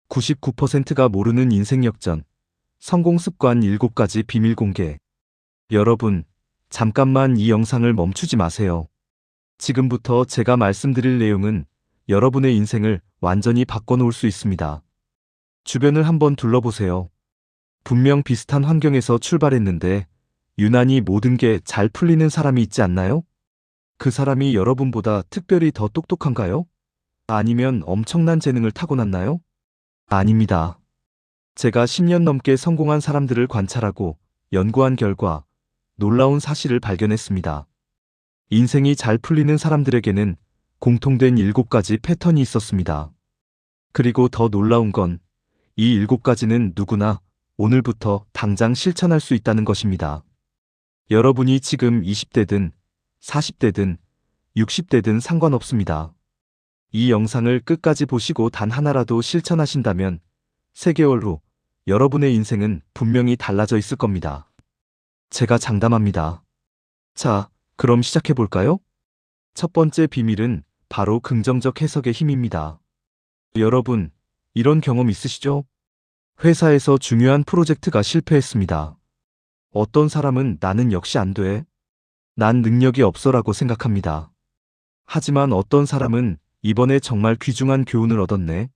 99%가 모르는 인생 역전, 성공 습관 7가지 비밀 공개. 여러분, 잠깐만 이 영상을 멈추지 마세요. 지금부터 제가 말씀드릴 내용은 여러분의 인생을 완전히 바꿔놓을 수 있습니다. 주변을 한번 둘러보세요. 분명 비슷한 환경에서 출발했는데 유난히 모든 게 잘 풀리는 사람이 있지 않나요? 그 사람이 여러분보다 특별히 더 똑똑한가요? 아니면 엄청난 재능을 타고났나요? 아닙니다. 제가 10년 넘게 성공한 사람들을 관찰하고 연구한 결과 놀라운 사실을 발견했습니다. 인생이 잘 풀리는 사람들에게는 공통된 7가지 패턴이 있었습니다. 그리고 더 놀라운 건 이 7가지는 누구나 오늘부터 당장 실천할 수 있다는 것입니다. 여러분이 지금 20대든 40대든 60대든 상관없습니다. 이 영상을 끝까지 보시고 단 하나라도 실천하신다면 3개월 후 여러분의 인생은 분명히 달라져 있을 겁니다. 제가 장담합니다. 자, 그럼 시작해 볼까요? 첫 번째 비밀은 바로 긍정적 해석의 힘입니다. 여러분, 이런 경험 있으시죠? 회사에서 중요한 프로젝트가 실패했습니다. 어떤 사람은 나는 역시 안 돼. 난 능력이 없어라고 생각합니다. 하지만 어떤 사람은 이번에 정말 귀중한 교훈을 얻었네.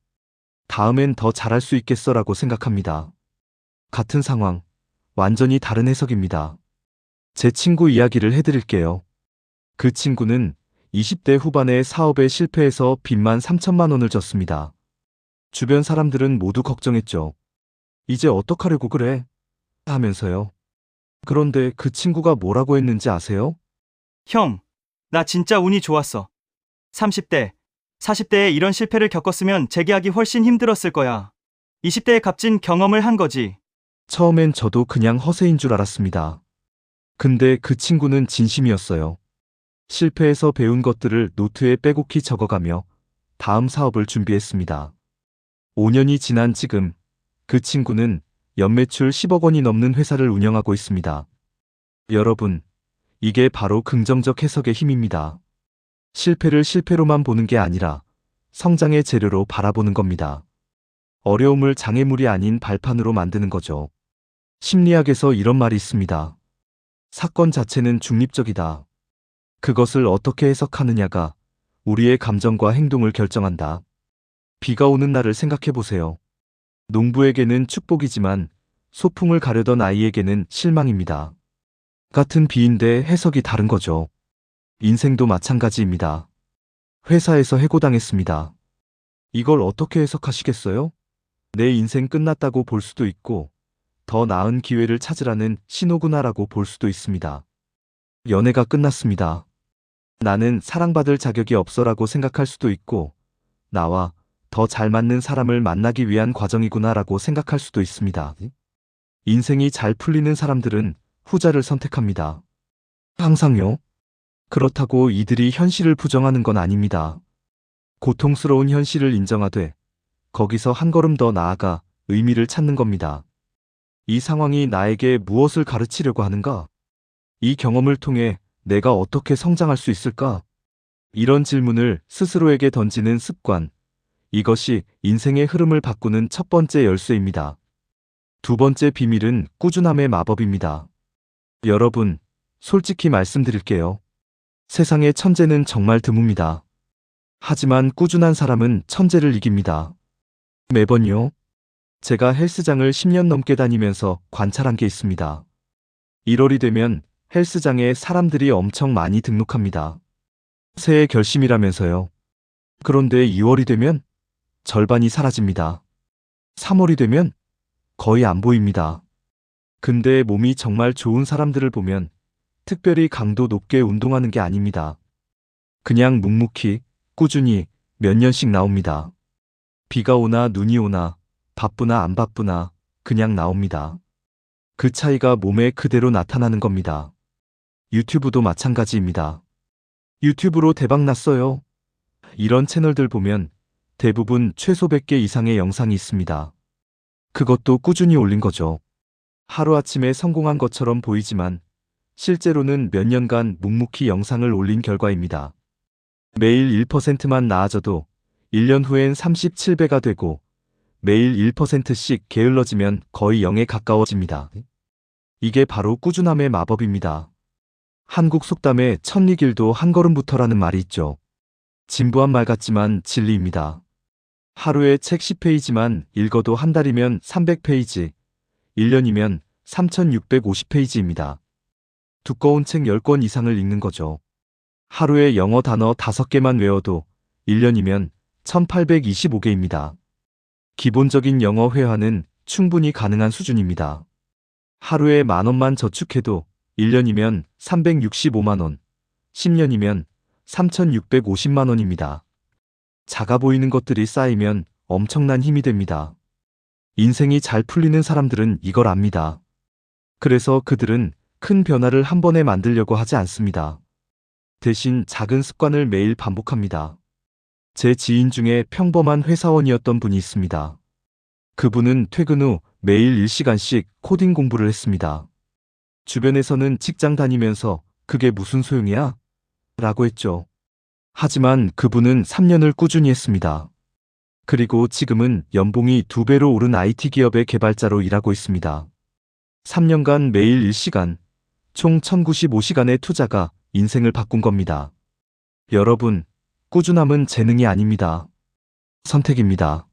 다음엔 더 잘할 수 있겠어라고 생각합니다. 같은 상황, 완전히 다른 해석입니다. 제 친구 이야기를 해드릴게요. 그 친구는 20대 후반에 사업에 실패해서 빚만 3천만 원을 졌습니다. 주변 사람들은 모두 걱정했죠. 이제 어떡하려고 그래? 하면서요. 그런데 그 친구가 뭐라고 했는지 아세요? 형, 나 진짜 운이 좋았어. 30대, 40대에 이런 실패를 겪었으면 재기하기 훨씬 힘들었을 거야. 20대에 값진 경험을 한 거지. 처음엔 저도 그냥 허세인 줄 알았습니다. 근데 그 친구는 진심이었어요. 실패해서 배운 것들을 노트에 빼곡히 적어가며 다음 사업을 준비했습니다. 5년이 지난 지금 그 친구는 연매출 10억 원이 넘는 회사를 운영하고 있습니다. 여러분, 이게 바로 긍정적 해석의 힘입니다. 실패를 실패로만 보는 게 아니라 성장의 재료로 바라보는 겁니다. 어려움을 장애물이 아닌 발판으로 만드는 거죠. 심리학에서 이런 말이 있습니다. 사건 자체는 중립적이다. 그것을 어떻게 해석하느냐가 우리의 감정과 행동을 결정한다. 비가 오는 날을 생각해 보세요. 농부에게는 축복이지만 소풍을 가려던 아이에게는 실망입니다. 같은 비인데 해석이 다른 거죠. 인생도 마찬가지입니다. 회사에서 해고당했습니다. 이걸 어떻게 해석하시겠어요? 내 인생 끝났다고 볼 수도 있고 더 나은 기회를 찾으라는 신호구나라고 볼 수도 있습니다. 연애가 끝났습니다. 나는 사랑받을 자격이 없어라고 생각할 수도 있고 나와 더 잘 맞는 사람을 만나기 위한 과정이구나라고 생각할 수도 있습니다. 인생이 잘 풀리는 사람들은 후자를 선택합니다. 항상요. 그렇다고 이들이 현실을 부정하는 건 아닙니다. 고통스러운 현실을 인정하되 거기서 한 걸음 더 나아가 의미를 찾는 겁니다. 이 상황이 나에게 무엇을 가르치려고 하는가? 이 경험을 통해 내가 어떻게 성장할 수 있을까? 이런 질문을 스스로에게 던지는 습관. 이것이 인생의 흐름을 바꾸는 첫 번째 열쇠입니다. 두 번째 비밀은 꾸준함의 마법입니다. 여러분, 솔직히 말씀드릴게요. 세상에 천재는 정말 드뭅니다. 하지만 꾸준한 사람은 천재를 이깁니다. 매번요. 제가 헬스장을 10년 넘게 다니면서 관찰한 게 있습니다. 1월이 되면 헬스장에 사람들이 엄청 많이 등록합니다. 새해 결심이라면서요. 그런데 2월이 되면 절반이 사라집니다. 3월이 되면 거의 안 보입니다. 근데 몸이 정말 좋은 사람들을 보면 특별히 강도 높게 운동하는 게 아닙니다. 그냥 묵묵히, 꾸준히 몇 년씩 나옵니다. 비가 오나 눈이 오나 바쁘나 안 바쁘나 그냥 나옵니다. 그 차이가 몸에 그대로 나타나는 겁니다. 유튜브도 마찬가지입니다. 유튜브로 대박 났어요. 이런 채널들 보면 대부분 최소 100개 이상의 영상이 있습니다. 그것도 꾸준히 올린 거죠. 하루아침에 성공한 것처럼 보이지만 실제로는 몇 년간 묵묵히 영상을 올린 결과입니다. 매일 1%만 나아져도 1년 후엔 37배가 되고 매일 1%씩 게을러지면 거의 0에 가까워집니다. 이게 바로 꾸준함의 마법입니다. 한국 속담에 천리길도 한 걸음부터라는 말이 있죠. 진부한 말 같지만 진리입니다. 하루에 책 10페이지만 읽어도 한 달이면 300페이지, 1년이면 3650페이지입니다. 두꺼운 책 10권 이상을 읽는 거죠. 하루에 영어 단어 5개만 외워도 1년이면 1825개입니다. 기본적인 영어 회화는 충분히 가능한 수준입니다. 하루에 10,000원만 저축해도 1년이면 365만 원, 10년이면 3,650만 원입니다. 작아 보이는 것들이 쌓이면 엄청난 힘이 됩니다. 인생이 잘 풀리는 사람들은 이걸 압니다. 그래서 그들은 큰 변화를 한 번에 만들려고 하지 않습니다. 대신 작은 습관을 매일 반복합니다. 제 지인 중에 평범한 회사원이었던 분이 있습니다. 그분은 퇴근 후 매일 1시간씩 코딩 공부를 했습니다. 주변에서는 직장 다니면서 그게 무슨 소용이야? 라고 했죠. 하지만 그분은 3년을 꾸준히 했습니다. 그리고 지금은 연봉이 2배로 오른 IT 기업의 개발자로 일하고 있습니다. 3년간 매일 1시간, 총 1095시간의 투자가 인생을 바꾼 겁니다. 여러분, 꾸준함은 재능이 아닙니다. 선택입니다.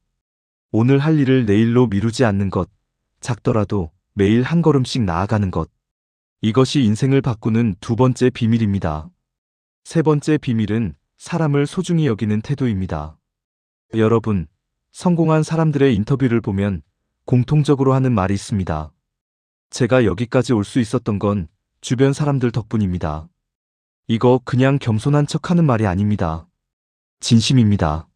오늘 할 일을 내일로 미루지 않는 것, 작더라도 매일 한 걸음씩 나아가는 것. 이것이 인생을 바꾸는 두 번째 비밀입니다. 세 번째 비밀은 사람을 소중히 여기는 태도입니다. 여러분, 성공한 사람들의 인터뷰를 보면 공통적으로 하는 말이 있습니다. 제가 여기까지 올 수 있었던 건 주변 사람들 덕분입니다. 이거 그냥 겸손한 척 하는 말이 아닙니다. 진심입니다.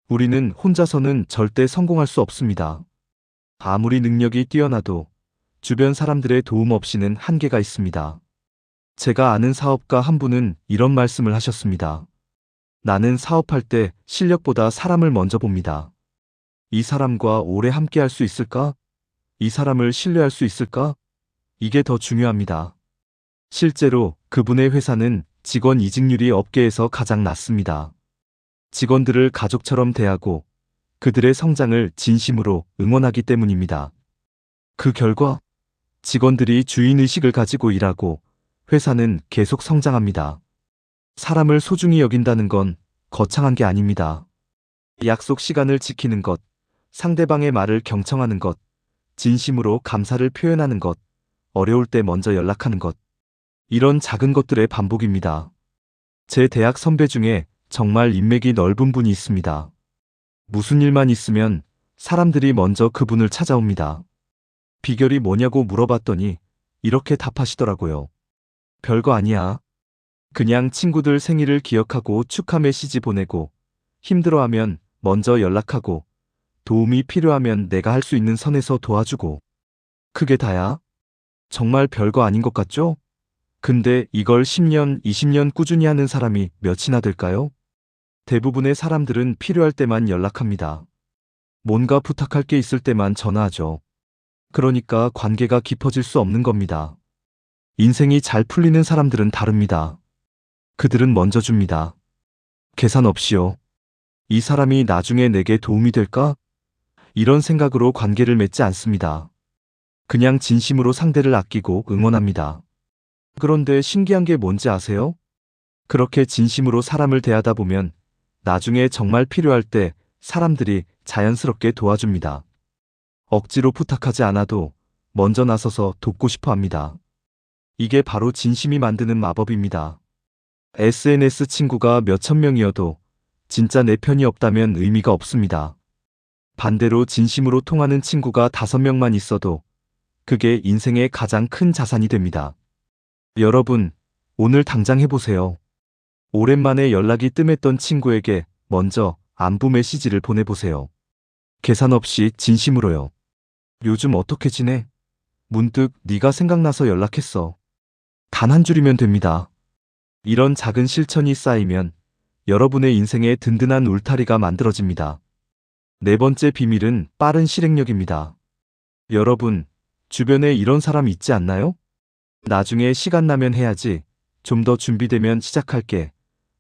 우리는 혼자서는 절대 성공할 수 없습니다. 아무리 능력이 뛰어나도 주변 사람들의 도움 없이는 한계가 있습니다. 제가 아는 사업가 한 분은 이런 말씀을 하셨습니다. 나는 사업할 때 실력보다 사람을 먼저 봅니다. 이 사람과 오래 함께 할 수 있을까? 이 사람을 신뢰할 수 있을까? 이게 더 중요합니다. 실제로 그분의 회사는 직원 이직률이 업계에서 가장 낮습니다. 직원들을 가족처럼 대하고 그들의 성장을 진심으로 응원하기 때문입니다. 그 결과 직원들이 주인의식을 가지고 일하고 회사는 계속 성장합니다. 사람을 소중히 여긴다는 건 거창한 게 아닙니다. 약속 시간을 지키는 것, 상대방의 말을 경청하는 것, 진심으로 감사를 표현하는 것, 어려울 때 먼저 연락하는 것. 이런 작은 것들의 반복입니다. 제 대학 선배 중에 정말 인맥이 넓은 분이 있습니다. 무슨 일만 있으면 사람들이 먼저 그분을 찾아옵니다. 비결이 뭐냐고 물어봤더니 이렇게 답하시더라고요. 별거 아니야. 그냥 친구들 생일을 기억하고 축하 메시지 보내고 힘들어하면 먼저 연락하고 도움이 필요하면 내가 할 수 있는 선에서 도와주고. 그게 다야? 정말 별거 아닌 것 같죠? 근데 이걸 10년, 20년 꾸준히 하는 사람이 몇이나 될까요? 대부분의 사람들은 필요할 때만 연락합니다. 뭔가 부탁할 게 있을 때만 전화하죠. 그러니까 관계가 깊어질 수 없는 겁니다. 인생이 잘 풀리는 사람들은 다릅니다. 그들은 먼저 줍니다. 계산 없이요. 이 사람이 나중에 내게 도움이 될까? 이런 생각으로 관계를 맺지 않습니다. 그냥 진심으로 상대를 아끼고 응원합니다. 그런데 신기한 게 뭔지 아세요? 그렇게 진심으로 사람을 대하다 보면 나중에 정말 필요할 때 사람들이 자연스럽게 도와줍니다. 억지로 부탁하지 않아도 먼저 나서서 돕고 싶어 합니다. 이게 바로 진심이 만드는 마법입니다. SNS 친구가 몇천 명이어도 진짜 내 편이 없다면 의미가 없습니다. 반대로 진심으로 통하는 친구가 5명만 있어도 그게 인생의 가장 큰 자산이 됩니다. 여러분, 오늘 당장 해보세요. 오랜만에 연락이 뜸했던 친구에게 먼저 안부 메시지를 보내보세요. 계산 없이 진심으로요. 요즘 어떻게 지내? 문득 네가 생각나서 연락했어. 단 한 줄이면 됩니다. 이런 작은 실천이 쌓이면 여러분의 인생에 든든한 울타리가 만들어집니다. 네 번째 비밀은 빠른 실행력입니다. 여러분, 주변에 이런 사람 있지 않나요? 나중에 시간 나면 해야지. 좀 더 준비되면 시작할게.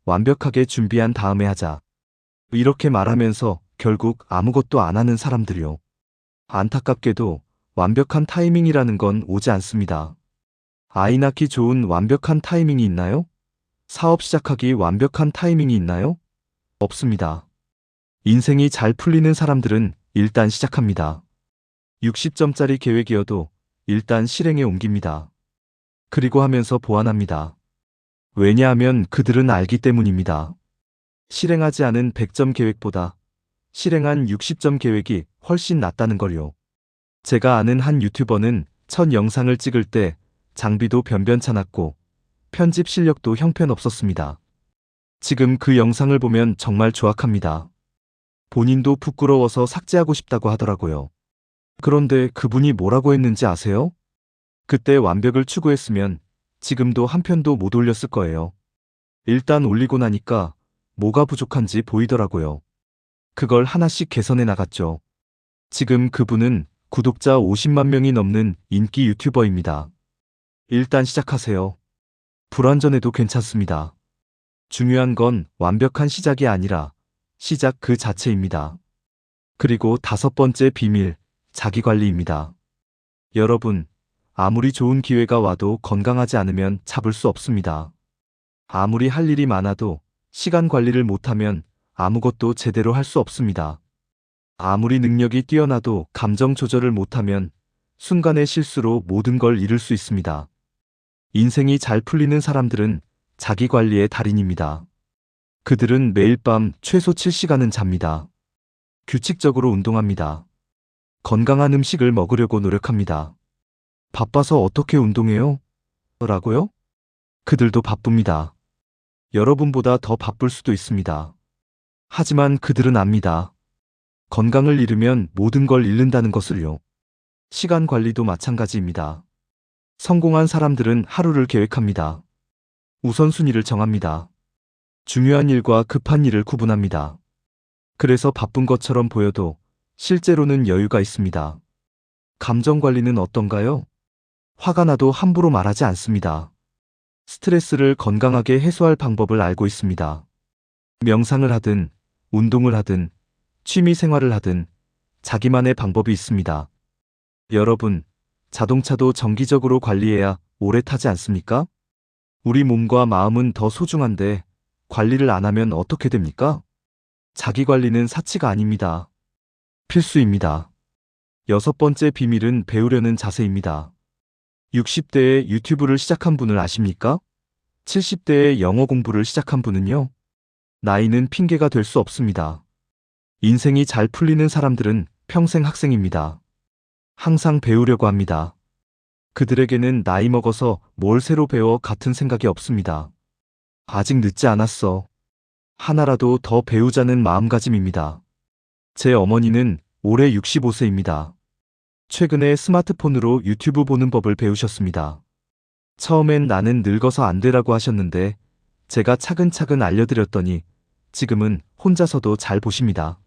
완벽하게 준비한 다음에 하자. 이렇게 말하면서 결국 아무것도 안 하는 사람들이요. 안타깝게도 완벽한 타이밍이라는 건 오지 않습니다. 아이 낳기 좋은 완벽한 타이밍이 있나요? 사업 시작하기 완벽한 타이밍이 있나요? 없습니다. 인생이 잘 풀리는 사람들은 일단 시작합니다. 60점짜리 계획이어도 일단 실행에 옮깁니다. 그리고 하면서 보완합니다. 왜냐하면 그들은 알기 때문입니다. 실행하지 않은 100점 계획보다 실행한 60점 계획이 훨씬 낫다는 걸요. 제가 아는 한 유튜버는 첫 영상을 찍을 때 장비도 변변찮았고 편집 실력도 형편없었습니다. 지금 그 영상을 보면 정말 조악합니다. 본인도 부끄러워서 삭제하고 싶다고 하더라고요. 그런데 그분이 뭐라고 했는지 아세요? 그때 완벽을 추구했으면 지금도 한 편도 못 올렸을 거예요. 일단 올리고 나니까 뭐가 부족한지 보이더라고요. 그걸 하나씩 개선해 나갔죠. 지금 그분은 구독자 50만 명이 넘는 인기 유튜버입니다. 일단 시작하세요. 불완전해도 괜찮습니다. 중요한 건 완벽한 시작이 아니라 시작 그 자체입니다. 그리고 5번째 비밀, 자기관리입니다. 여러분, 아무리 좋은 기회가 와도 건강하지 않으면 잡을 수 없습니다. 아무리 할 일이 많아도 시간 관리를 못하면 아무것도 제대로 할 수 없습니다. 아무리 능력이 뛰어나도 감정 조절을 못하면 순간의 실수로 모든 걸 잃을 수 있습니다. 인생이 잘 풀리는 사람들은 자기 관리의 달인입니다. 그들은 매일 밤 최소 7시간은 잡니다. 규칙적으로 운동합니다. 건강한 음식을 먹으려고 노력합니다. 바빠서 어떻게 운동해요? 라고요? 그들도 바쁩니다. 여러분보다 더 바쁠 수도 있습니다. 하지만 그들은 압니다. 건강을 잃으면 모든 걸 잃는다는 것을요. 시간 관리도 마찬가지입니다. 성공한 사람들은 하루를 계획합니다. 우선순위를 정합니다. 중요한 일과 급한 일을 구분합니다. 그래서 바쁜 것처럼 보여도 실제로는 여유가 있습니다. 감정 관리는 어떤가요? 화가 나도 함부로 말하지 않습니다. 스트레스를 건강하게 해소할 방법을 알고 있습니다. 명상을 하든, 운동을 하든, 취미 생활을 하든, 자기만의 방법이 있습니다. 여러분, 자동차도 정기적으로 관리해야 오래 타지 않습니까? 우리 몸과 마음은 더 소중한데 관리를 안 하면 어떻게 됩니까? 자기 관리는 사치가 아닙니다. 필수입니다. 6번째 비밀은 배우려는 자세입니다. 60대에 유튜브를 시작한 분을 아십니까? 70대에 영어 공부를 시작한 분은요? 나이는 핑계가 될 수 없습니다. 인생이 잘 풀리는 사람들은 평생 학생입니다. 항상 배우려고 합니다. 그들에게는 나이 먹어서 뭘 새로 배워 같은 생각이 없습니다. 아직 늦지 않았어. 하나라도 더 배우자는 마음가짐입니다. 제 어머니는 올해 65세입니다. 최근에 스마트폰으로 유튜브 보는 법을 배우셨습니다. 처음엔 나는 늙어서 안 되라고 하셨는데 제가 차근차근 알려드렸더니 지금은 혼자서도 잘 보십니다.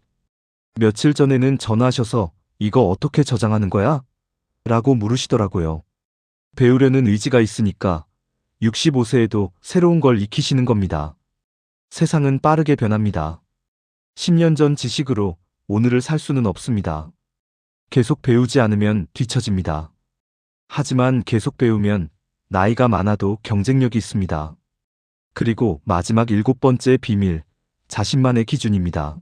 며칠 전에는 전화하셔서 이거 어떻게 저장하는 거야? 라고 물으시더라고요. 배우려는 의지가 있으니까 65세에도 새로운 걸 익히시는 겁니다. 세상은 빠르게 변합니다. 10년 전 지식으로 오늘을 살 수는 없습니다. 계속 배우지 않으면 뒤처집니다. 하지만 계속 배우면 나이가 많아도 경쟁력이 있습니다. 그리고 마지막 7번째 비밀, 자신만의 기준입니다.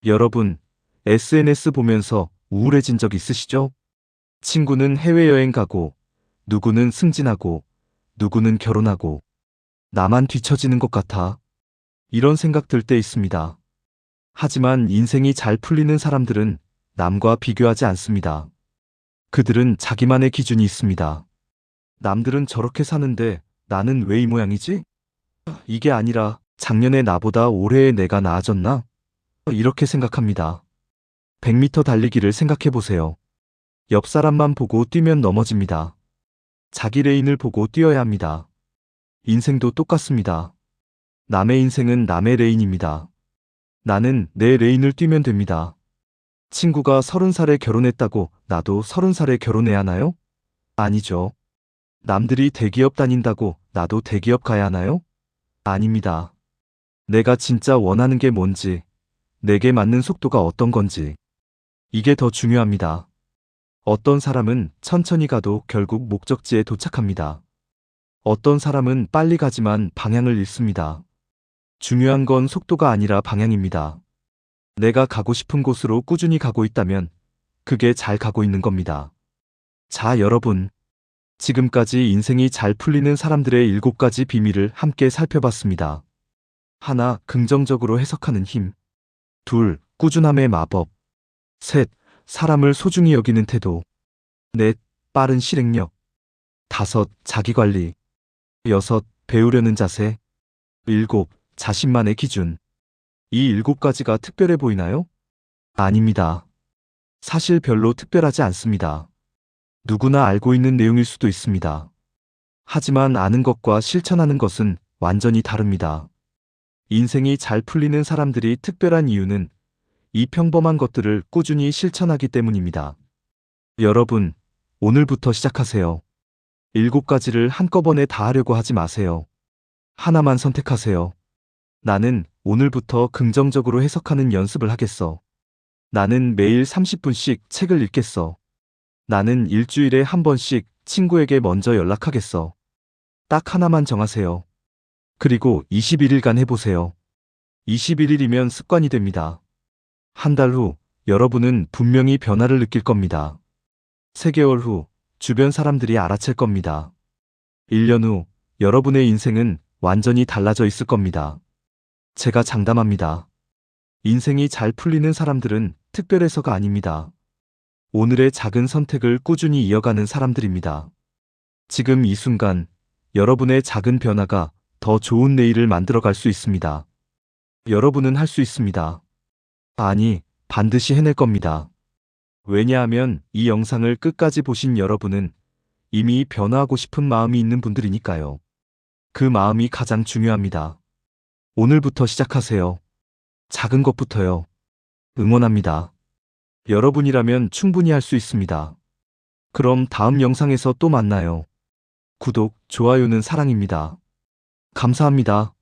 여러분, SNS 보면서 우울해진 적 있으시죠? 친구는 해외여행 가고, 누구는 승진하고, 누구는 결혼하고, 나만 뒤처지는 것 같아. 이런 생각 들 때 있습니다. 하지만 인생이 잘 풀리는 사람들은 남과 비교하지 않습니다. 그들은 자기만의 기준이 있습니다. 남들은 저렇게 사는데 나는 왜 이 모양이지? 이게 아니라 작년에 나보다 올해의 내가 나아졌나? 이렇게 생각합니다. 100m 달리기를 생각해 보세요. 옆 사람만 보고 뛰면 넘어집니다. 자기 레인을 보고 뛰어야 합니다. 인생도 똑같습니다. 남의 인생은 남의 레인입니다. 나는 내 레인을 뛰면 됩니다. 친구가 30살에 결혼했다고 나도 30살에 결혼해야 하나요? 아니죠. 남들이 대기업 다닌다고 나도 대기업 가야 하나요? 아닙니다. 내가 진짜 원하는 게 뭔지, 내게 맞는 속도가 어떤 건지. 이게 더 중요합니다. 어떤 사람은 천천히 가도 결국 목적지에 도착합니다. 어떤 사람은 빨리 가지만 방향을 잃습니다. 중요한 건 속도가 아니라 방향입니다. 내가 가고 싶은 곳으로 꾸준히 가고 있다면 그게 잘 가고 있는 겁니다. 자, 여러분. 지금까지 인생이 잘 풀리는 사람들의 7가지 비밀을 함께 살펴봤습니다. 하나, 긍정적으로 해석하는 힘. 둘, 꾸준함의 마법. 셋, 사람을 소중히 여기는 태도. 넷, 빠른 실행력. 다섯, 자기관리. 여섯, 배우려는 자세. 일곱, 자신만의 기준. 이 7가지가 특별해 보이나요? 아닙니다. 사실 별로 특별하지 않습니다. 누구나 알고 있는 내용일 수도 있습니다. 하지만 아는 것과 실천하는 것은 완전히 다릅니다. 인생이 잘 풀리는 사람들이 특별한 이유는 이 평범한 것들을 꾸준히 실천하기 때문입니다. 여러분, 오늘부터 시작하세요. 7가지를 한꺼번에 다 하려고 하지 마세요. 하나만 선택하세요. 나는 오늘부터 긍정적으로 해석하는 연습을 하겠어. 나는 매일 30분씩 책을 읽겠어. 나는 일주일에 한 번씩 친구에게 먼저 연락하겠어. 딱 하나만 정하세요. 그리고 21일간 해보세요. 21일이면 습관이 됩니다. 한 달 후, 여러분은 분명히 변화를 느낄 겁니다. 3개월 후, 주변 사람들이 알아챌 겁니다. 1년 후, 여러분의 인생은 완전히 달라져 있을 겁니다. 제가 장담합니다. 인생이 잘 풀리는 사람들은 특별해서가 아닙니다. 오늘의 작은 선택을 꾸준히 이어가는 사람들입니다. 지금 이 순간, 여러분의 작은 변화가 더 좋은 내일을 만들어갈 수 있습니다. 여러분은 할 수 있습니다. 아니, 반드시 해낼 겁니다. 왜냐하면 이 영상을 끝까지 보신 여러분은 이미 변화하고 싶은 마음이 있는 분들이니까요. 그 마음이 가장 중요합니다. 오늘부터 시작하세요. 작은 것부터요. 응원합니다. 여러분이라면 충분히 할 수 있습니다. 그럼 다음 영상에서 또 만나요. 구독, 좋아요는 사랑입니다. 감사합니다.